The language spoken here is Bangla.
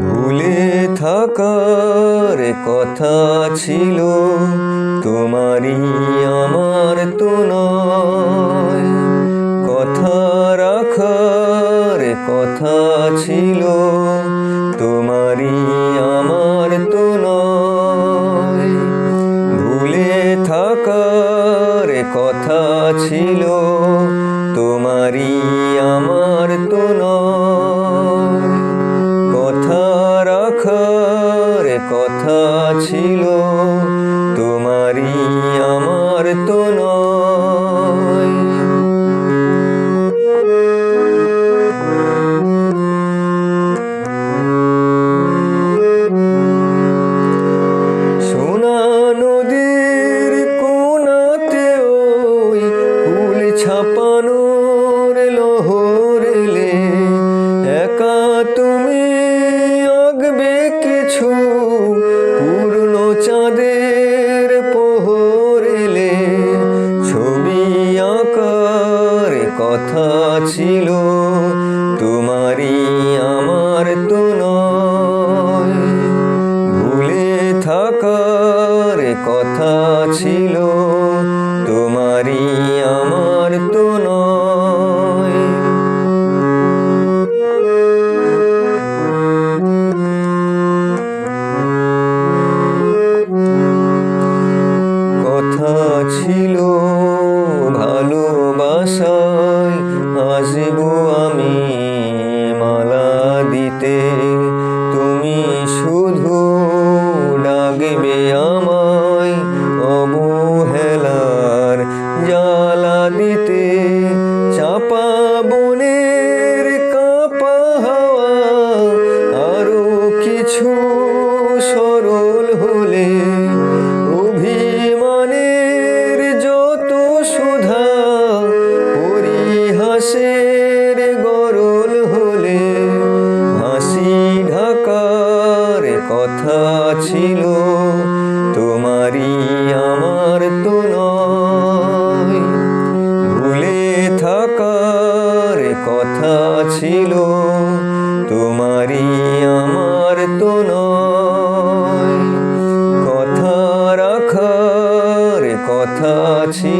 ভুলে থাকার কথা ছিল, তোমারই আমার তো নয়। কথা রাখার কথা ছিল, তোমারই আমার তো নয়। ভুলে থাকার কথা ছিল, তোমারই আমার তো নয়। কথা রাখার কথা ছিল, তোমারই আমার তো নয়। সোনা নদীর কোনাতে ওই ফুল ছাপানোর লহর এলে, একা তুমি আঁকবে কিছু পূর্ণ চাঁদের পোহর এলে। ছবি আঁকার কথা ছিল, তোমারই আমার তো নয়। ভুলে থাকার কথা ছিল, তোমারই আমার তো নয়। কথা ছিল ভালোবাসায় আসবো আমি মালা দিতে, তুমি শুধু ডাকবে আমায় অবহেলার জ্বালা দিতে। চাপা বনের কাঁপা হাওয়া আরো কিছু সরল হলে, অভিমানের যত সুধা পরিহাসের গরল হলে। হাসি ঢাকার কথা ছিল, তোমারই আমার তো নয়। ভুলে থাকার কথা ছিল, তোমারই আমার তো নয়। কথা রাখার কথা ছিল।